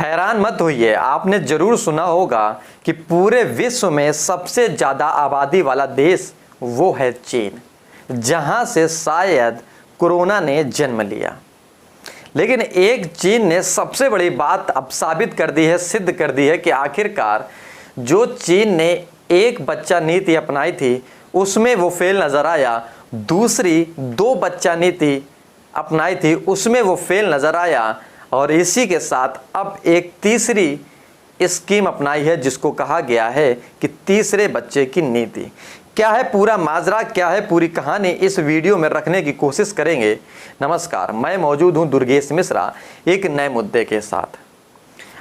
हैरान मत होइए, आपने जरूर सुना होगा कि पूरे विश्व में सबसे ज़्यादा आबादी वाला देश वो है चीन, जहां से शायद कोरोना ने जन्म लिया। लेकिन एक चीन ने सबसे बड़ी बात अब साबित कर दी है, सिद्ध कर दी है कि आखिरकार जो चीन ने एक बच्चा नीति अपनाई थी उसमें वो फेल नज़र आया, दूसरी दो बच्चा नीति अपनाई थी उसमें वो फेल नज़र आया, और इसी के साथ अब एक तीसरी स्कीम अपनाई है जिसको कहा गया है कि तीसरे बच्चे की नीति। क्या है पूरा माजरा, क्या है पूरी कहानी, इस वीडियो में रखने की कोशिश करेंगे। नमस्कार, मैं मौजूद हूं दुर्गेश मिश्रा एक नए मुद्दे के साथ।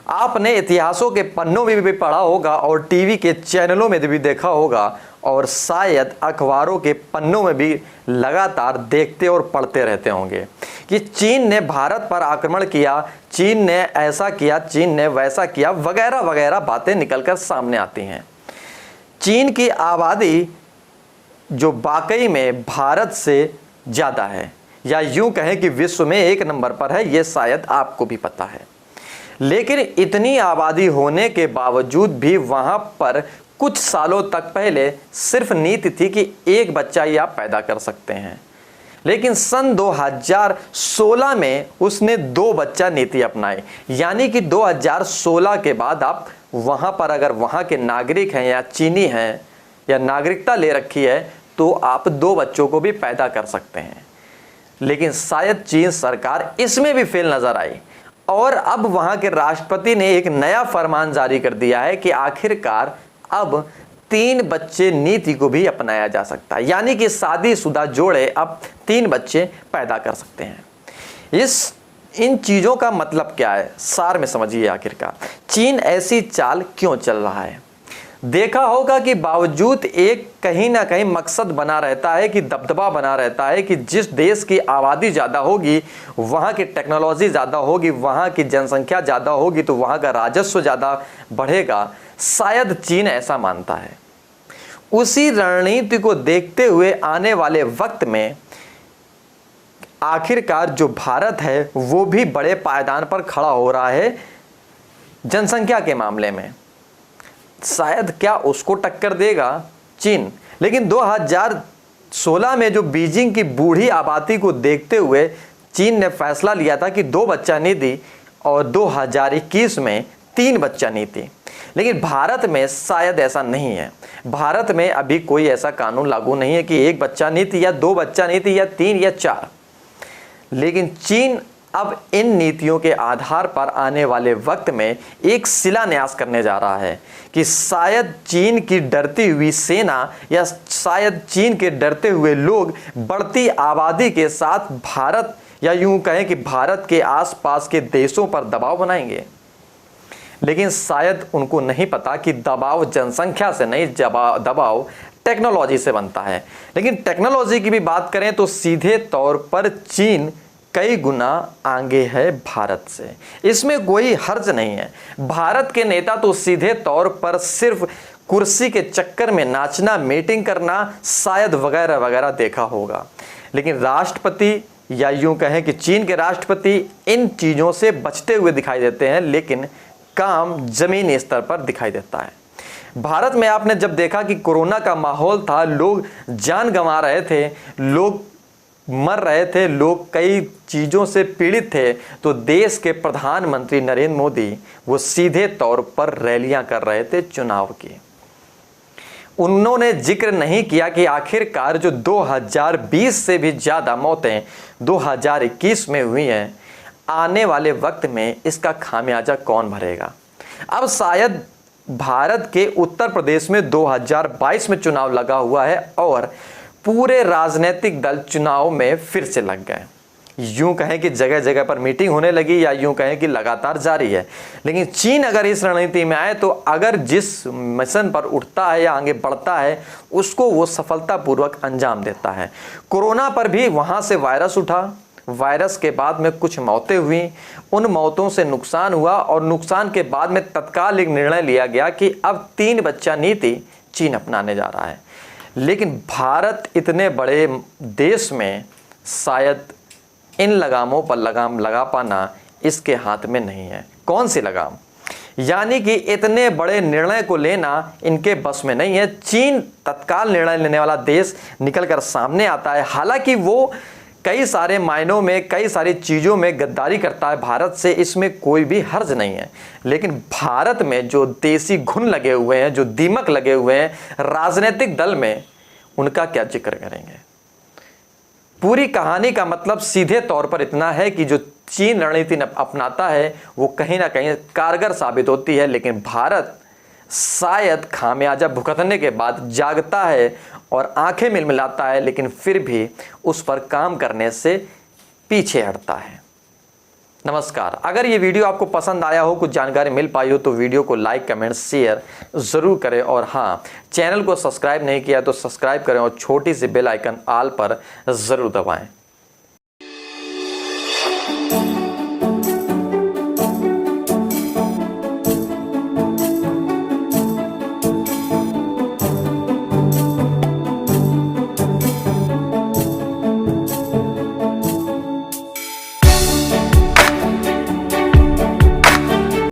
आपने इतिहासों के पन्नों में भी पढ़ा होगा और टीवी के चैनलों में भी देखा होगा और शायद अखबारों के पन्नों में भी लगातार देखते और पढ़ते रहते होंगे कि चीन ने भारत पर आक्रमण किया, चीन ने ऐसा किया, चीन ने वैसा किया, वगैरह वगैरह बातें निकलकर सामने आती हैं। चीन की आबादी जो वाकई में भारत से ज़्यादा है, या यूं कहें कि विश्व में एक नंबर पर है, ये शायद आपको भी पता है। लेकिन इतनी आबादी होने के बावजूद भी वहाँ पर कुछ सालों तक पहले सिर्फ नीति थी कि एक बच्चा ही आप पैदा कर सकते हैं। लेकिन सन 2016 में उसने दो बच्चा नीति अपनाई, यानी कि 2016 के बाद आप वहाँ पर अगर वहाँ के नागरिक हैं या चीनी हैं या नागरिकता ले रखी है तो आप दो बच्चों को भी पैदा कर सकते हैं। लेकिन शायद चीन सरकार इसमें भी फेल नज़र आई और अब वहाँ के राष्ट्रपति ने एक नया फरमान जारी कर दिया है कि आखिरकार अब 3 बच्चे नीति को भी अपनाया जा सकता है, यानी कि शादीशुदा जोड़े अब 3 बच्चे पैदा कर सकते हैं। इन चीज़ों का मतलब क्या है, सार में समझिए। आखिरकार चीन ऐसी चाल क्यों चल रहा है? देखा होगा कि बावजूद एक कहीं ना कहीं मकसद बना रहता है कि दबदबा बना रहता है कि जिस देश की आबादी ज़्यादा होगी, वहाँ की टेक्नोलॉजी ज़्यादा होगी, वहाँ की जनसंख्या ज़्यादा होगी तो वहाँ का राजस्व ज़्यादा बढ़ेगा। शायद चीन ऐसा मानता है। उसी रणनीति को देखते हुए आने वाले वक्त में आखिरकार जो भारत है वो भी बड़े पायदान पर खड़ा हो रहा है जनसंख्या के मामले में। शायद क्या उसको टक्कर देगा चीन? लेकिन 2016 में जो बीजिंग की बूढ़ी आबादी को देखते हुए चीन ने फैसला लिया था कि 2 बच्चा नीति और 2021 में 3 बच्चा नीति। लेकिन भारत में शायद ऐसा नहीं है। भारत में अभी कोई ऐसा कानून लागू नहीं है कि 1 बच्चा नीति या 2 बच्चा नीति या 3 या 4। लेकिन चीन अब इन नीतियों के आधार पर आने वाले वक्त में एक शिलान्यास करने जा रहा है कि शायद चीन की डरती हुई सेना या शायद चीन के डरते हुए लोग बढ़ती आबादी के साथ भारत या यूं कहें कि भारत के आसपास के देशों पर दबाव बनाएंगे। लेकिन शायद उनको नहीं पता कि दबाव जनसंख्या से नहीं, दबाव टेक्नोलॉजी से बनता है। लेकिन टेक्नोलॉजी की भी बात करें तो सीधे तौर पर चीन कई गुना आगे है भारत से, इसमें कोई हर्ज नहीं है। भारत के नेता तो सीधे तौर पर सिर्फ कुर्सी के चक्कर में नाचना, मीटिंग करना शायद वगैरह वगैरह देखा होगा। लेकिन राष्ट्रपति या यूं कहें कि चीन के राष्ट्रपति इन चीज़ों से बचते हुए दिखाई देते हैं, लेकिन काम जमीनी स्तर पर दिखाई देता है। भारत में आपने जब देखा कि कोरोना का माहौल था, लोग जान गंवा रहे थे, लोग मर रहे थे, लोग कई चीज़ों से पीड़ित थे, तो देश के प्रधानमंत्री नरेंद्र मोदी वो सीधे तौर पर रैलियां कर रहे थे चुनाव की। उन्होंने जिक्र नहीं किया कि आखिरकार जो 2020 से भी ज़्यादा मौतें 2021 में हुई हैं, आने वाले वक्त में इसका खामियाजा कौन भरेगा? अब शायद भारत के उत्तर प्रदेश में 2022 में चुनाव लगा हुआ है और पूरे राजनीतिक दल चुनाव में फिर से लग गए। यूं कहें कि जगह जगह पर मीटिंग होने लगी या यूं कहें कि लगातार जारी है। लेकिन चीन अगर इस रणनीति में आए तो अगर जिस मिशन पर उठता है या आगे बढ़ता है उसको वो सफलतापूर्वक अंजाम देता है। कोरोना पर भी वहाँ से वायरस उठा, वायरस के बाद में कुछ मौतें हुई, उन मौतों से नुकसान हुआ और नुकसान के बाद में तत्काल एक निर्णय लिया गया कि अब 3 बच्चा नीति चीन अपनाने जा रहा है। लेकिन भारत इतने बड़े देश में शायद इन लगामों पर लगाम लगा पाना इसके हाथ में नहीं है। कौन सी लगाम? यानी कि इतने बड़े निर्णय को लेना इनके बस में नहीं है। चीन तत्काल निर्णय लेने वाला देश निकलकर सामने आता है। हालांकि वो कई सारे मायनों में, कई सारी चीज़ों में गद्दारी करता है भारत से, इसमें कोई भी हर्ज नहीं है। लेकिन भारत में जो देसी घुन लगे हुए हैं, जो दीमक लगे हुए हैं राजनीतिक दल में, उनका क्या जिक्र करेंगे। पूरी कहानी का मतलब सीधे तौर पर इतना है कि जो चीन रणनीति अपनाता है वो कहीं ना कहीं कारगर साबित होती है, लेकिन भारत शायद खामियाजा भुगतने के बाद जागता है और आंखें मिलमिलाता है, लेकिन फिर भी उस पर काम करने से पीछे हटता है। नमस्कार, अगर ये वीडियो आपको पसंद आया हो, कुछ जानकारी मिल पाई हो, तो वीडियो को लाइक, कमेंट, शेयर ज़रूर करें। और हाँ, चैनल को सब्सक्राइब नहीं किया तो सब्सक्राइब करें और छोटी सी बेल आइकन ऑल पर ज़रूर दबाएं।